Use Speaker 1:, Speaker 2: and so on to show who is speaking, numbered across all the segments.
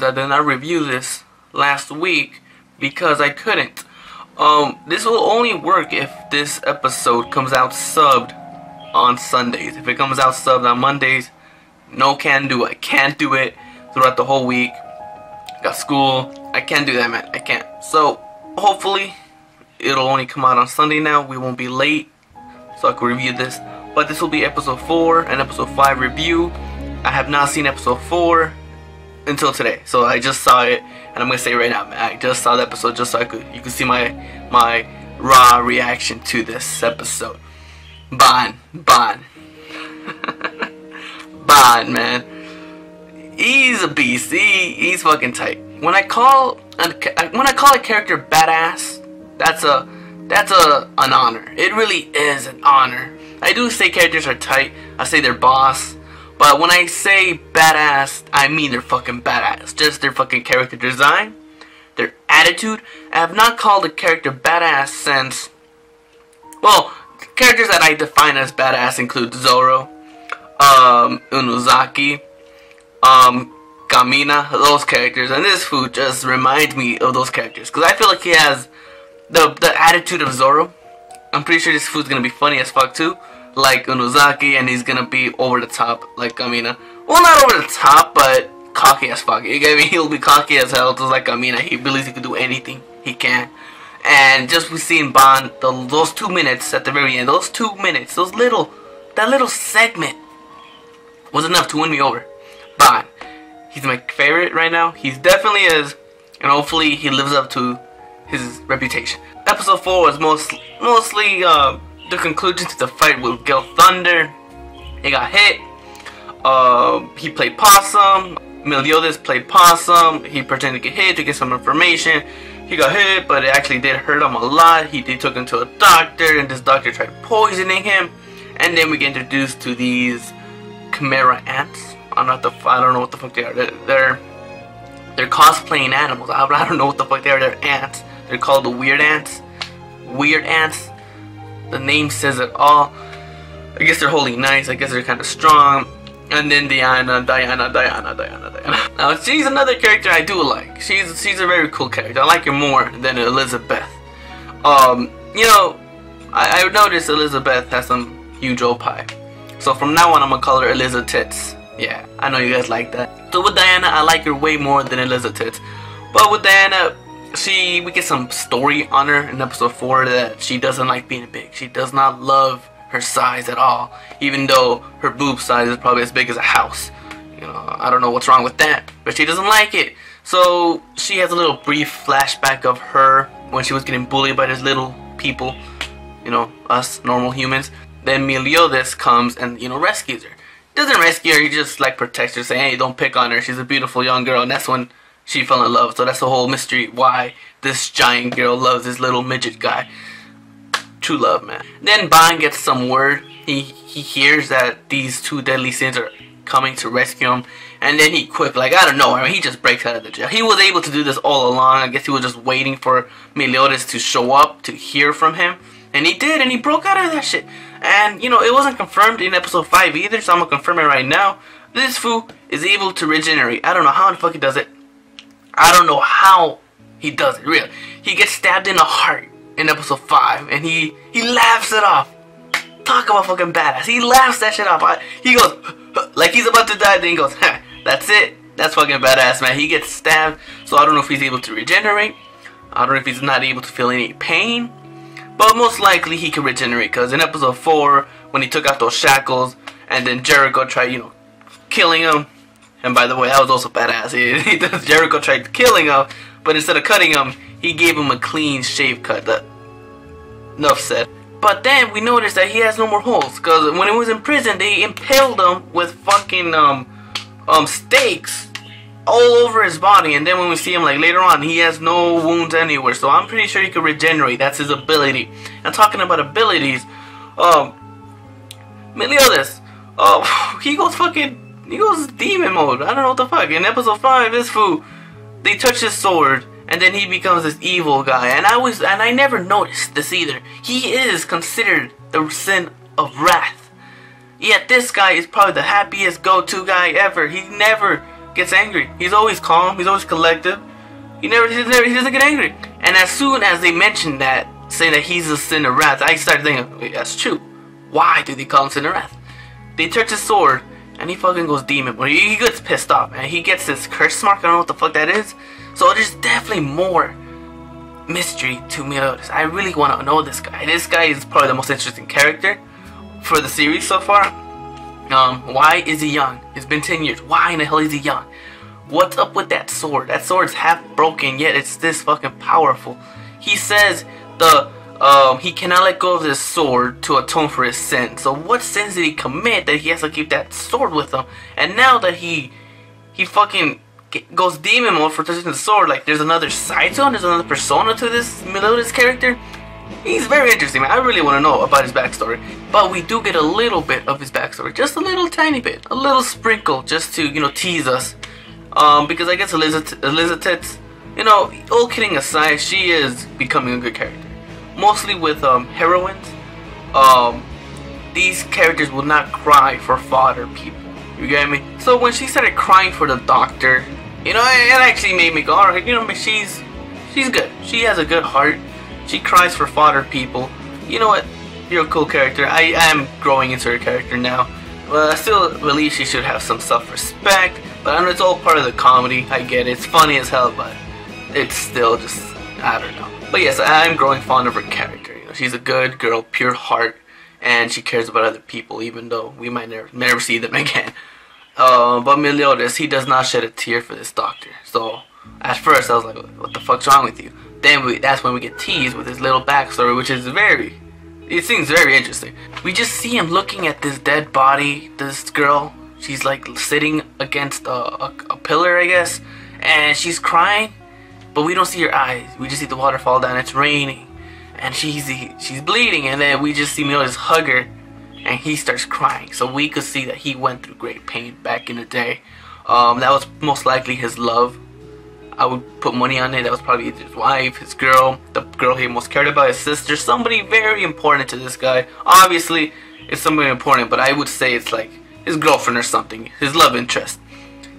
Speaker 1: I did not review this last week because I couldn't. This will only work if this episode comes out subbed on Sundays. If it comes out subbed on Mondays, no can do. I can't do it throughout the whole week. Got school. I can't do that, man. I can't. So hopefully it'll only come out on Sunday now. We won't be late, so I can review this. But this will be episode 4 and episode 5 review. I have not seen episode 4 until today, so I just saw it, and I'm gonna say right now, man, I just saw the episode just so you could see my raw reaction to this episode. Ban, man, he's a beast. He's fucking tight. When I call a character badass, that's an honor. It really is an honor. I do say characters are tight. I say they're boss. But when I say badass, I mean they're fucking badass. Just their fucking character design, their attitude. I have not called a character badass since... Well, characters that I define as badass include Zoro, Unozaki, Kamina, those characters. And this food just reminds me of those characters. Because I feel like he has the attitude of Zoro. I'm pretty sure this food's going to be funny as fuck too. Like Unozaki, and he's gonna be over the top like Kamina. Well, not over the top, but cocky as fuck. You get me? He'll be cocky as hell, just like Kamina. He believes he can do anything he can. And just we seen Bond, those 2 minutes at the very end, those 2 minutes, that little segment was enough to win me over. Bond, he's my favorite right now. He definitely is, and hopefully he lives up to his reputation. Episode 4 was mostly the conclusion to the fight with Gil Thunder. He got hit. He played possum. Meliodas played possum. He pretended to get hit to get some information. He got hit, but it actually did hurt him a lot. They took him to a doctor, and this doctor tried poisoning him. And then we get introduced to these chimera ants. I don't know what the fuck they are. They're cosplaying animals. I don't know what the fuck they are. They're ants. They're called the weird ants. Weird ants. The name says it all. I guess they're holding nice. I guess they're kind of strong. And then Diane. Now she's another character I do like. She's a very cool character. I like her more than Elizabeth. You know, I noticed Elizabeth has some huge pie. So from now on, I'm gonna call her Eliza Tits. Yeah, I know you guys like that. So with Diana, I like her way more than Eliza Tits. But with Diana, we get some story on her in episode 4 that she doesn't like being big. She does not love her size at all, even though her boob size is probably as big as a house. You know, I don't know what's wrong with that, but she doesn't like it. So she has a little brief flashback of her when she was getting bullied by these little people, you know, us normal humans. Then Meliodas comes and, you know, rescues her. Doesn't rescue her, he just like protects her, saying, hey, don't pick on her, she's a beautiful young girl. And that's when she fell in love. So that's the whole mystery why this giant girl loves this little midget guy. True love, man. Then Bond gets some word. He hears that these 2 deadly sins are coming to rescue him. And then he quick, like, I don't know, he just breaks out of the jail. He was able to do this all along. I guess he was just waiting for Meliodas to show up to hear from him. And he did, and he broke out of that shit. And, you know, it wasn't confirmed in episode 5 either, so I'm gonna confirm it right now. This fool is able to regenerate. I don't know how the fuck he does it. I don't know how he does it, really. He gets stabbed in the heart in episode 5, and he laughs it off. Talk about fucking badass. He laughs that shit off. He goes, like he's about to die, then he goes, that's it. That's fucking badass, man. He gets stabbed, so I don't know if he's able to regenerate. I don't know if he's not able to feel any pain. But most likely he can regenerate, because in episode 4, when he took out those shackles, and then Jericho tried, you know, killing him. And by the way, that was also badass. Jericho tried killing him, but instead of cutting him, he gave him a clean shave cut. Enough said. But then we noticed that he has no more holes, because when he was in prison, they impaled him with fucking stakes all over his body. And then when we see him like later on, he has no wounds anywhere. So I'm pretty sure he can regenerate. That's his ability. And talking about abilities, Meliodas, he goes demon mode. I don't know what the fuck. In episode 5, this fool, they touch his sword, and then he becomes this evil guy. And I never noticed this either. He is considered the sin of wrath. Yet this guy is probably the happiest go-to guy ever. He never gets angry. He's always calm. He's always collective. He doesn't get angry. And as soon as they mentioned that, saying that he's a Sin of Wrath, I started thinking, wait, that's true. Why do they call him Sin of Wrath? They touch his sword, and he fucking goes demon. Well, he gets pissed off, and he gets this curse mark. I don't know what the fuck that is. So there's definitely more mystery to Meliodas. I really want to know this guy. This guy is probably the most interesting character for the series so far. Why is he young? It's been 10 years. Why in the hell is he young? What's up with that sword? That sword's half broken, yet it's this fucking powerful. He says he cannot let go of this sword to atone for his sin. So what sins did he commit that he has to keep that sword with him? And now that he fucking goes demon mode for touching the sword, like there's another side to him, there's another persona to this Meliodas character. He's very interesting, man. I really want to know about his backstory. But we do get a little bit of his backstory. Just a little tiny bit. A little sprinkle just to, you know, tease us. Because I guess Elizabeth, you know, all kidding aside, she is becoming a good character. Mostly with heroines, these characters will not cry for fodder people. You get me? So when she started crying for the doctor, you know, it actually made me go, alright, you know, she's good. She has a good heart. She cries for fodder people. You know what? You're a cool character. I am growing into her character now. Well, I still believe she should have some self-respect. But I know it's all part of the comedy. I get it. It's funny as hell, but it's still just, I don't know. But yes, I'm growing fond of her character. You know, she's a good girl, pure heart, and she cares about other people, even though we might never see them again. But Meliodas, he does not shed a tear for this doctor. So at first I was like, what the fuck's wrong with you? Then that's when we get teased with his little backstory, which is it seems very interesting. We just see him looking at this dead body, this girl. She's like sitting against a pillar, I guess, and she's crying, but we don't see her eyes. We just see the water fall down. It's raining, and she's bleeding, and then we just see Meliodas hug her, and he starts crying. So we could see that he went through great pain back in the day. That was most likely his love. I would put money on it. That was probably his wife, his girl, the girl he most cared about, his sister, somebody very important to this guy. Obviously, it's somebody important, but I would say it's like his girlfriend or something, his love interest.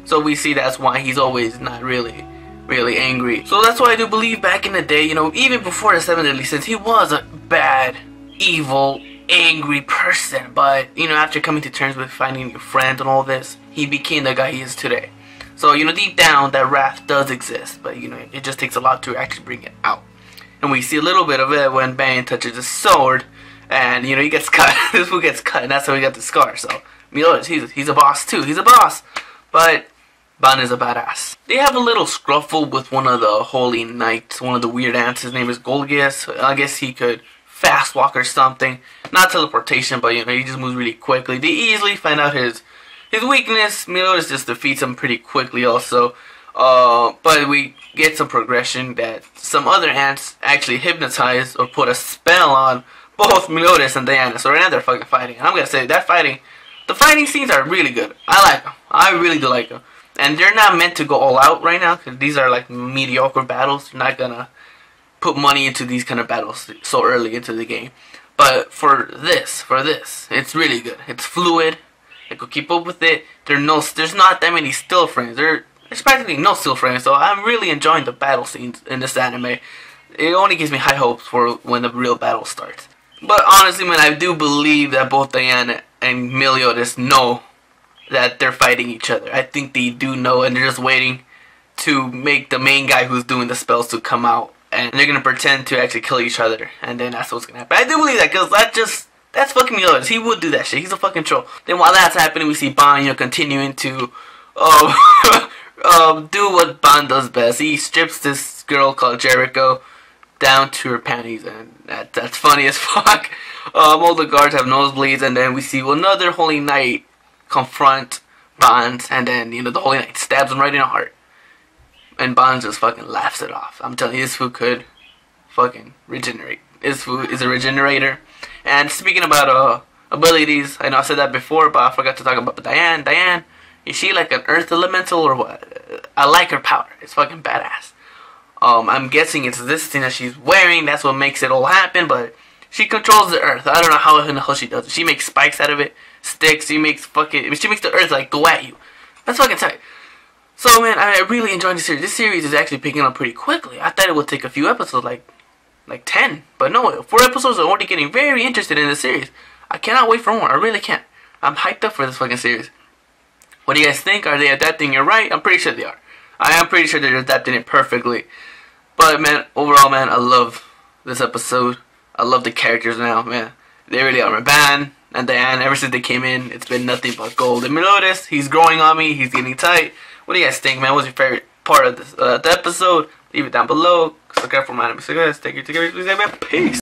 Speaker 1: So we see that's why he's always not really angry. So that's why I do believe back in the day, you know, even before the 7 Deadly Sins, he was a bad, evil, angry person. But, you know, after coming to terms with finding a friend and all this, he became the guy he is today. So, you know, deep down, that wrath does exist, but, you know, it just takes a lot to actually bring it out. And we see a little bit of it when Bane touches his sword, and, you know, he gets cut. This fool gets cut, and that's how he got the scar. So, Meliodas, he's a boss, too. He's a boss. But Ban is a badass. They have a little scruffle with one of the holy knights, one of the weird ants. His name is Golgius. I guess he could fast walk or something. Not teleportation, but, you know, he just moves really quickly. They easily find out his weakness. Meliodas just defeats him pretty quickly also. But we get some progression that some other ants actually hypnotize or put a spell on both Meliodas and Diane. So right now they're fucking fighting. And I'm gonna say that the fighting scenes are really good. I like them. I really do like them. And they're not meant to go all out right now, because these are like mediocre battles. You're not gonna put money into these kind of battles so early into the game. But for this, it's really good. It's fluid. I could keep up with it. There's not that many still frames. There's practically no still frames, so I'm really enjoying the battle scenes in this anime. It only gives me high hopes for when the real battle starts. But honestly, man, I do believe that both Diane and Meliodas know that they're fighting each other. I think they do know, and they're just waiting to make the main guy who's doing the spells to come out, and they're gonna pretend to actually kill each other, and then that's what's gonna happen. I do believe that, because that's fucking Meliodas. He would do that shit. He's a fucking troll. Then while that's happening, we see Ban, you know, continuing to do what Ban does best. He strips this girl called Jericho down to her panties, and that's funny as fuck. All the guards have nosebleeds, and then we see another Holy Knight confront Ban, and then, you know, the Holy Knight stabs him right in the heart. And Ban just fucking laughs it off. I'm telling you, this fool could fucking regenerate. This fool is a regenerator. And speaking about abilities, I know I said that before, but I forgot to talk about Diane. Diane, is she like an earth elemental or what? I like her power. It's fucking badass. I'm guessing it's this thing that she's wearing. That's what makes it all happen, but she controls the earth. I don't know how in the hell she does it. She makes spikes out of it, sticks. She makes the earth like go at you. That's fucking tight. So man, I really enjoyed this series. This series is actually picking up pretty quickly. I thought it would take a few episodes, like 10. But no, 4 episodes are already getting very interested in the series. I cannot wait for more. I really can't. I'm hyped up for this fucking series. What do you guys think? Are they adapting it right? I'm pretty sure they are. I am pretty sure they're adapting it perfectly. But man, overall, man, I love this episode. I love the characters now, man. They really are. Van and Diane, ever since they came in, it's been nothing but gold. And Meliodas, he's growing on me. He's getting tight. What do you guys think, man? What's your favorite part of this the episode? Leave it down below. Subscribe for my anime. So guys, thank you. Peace.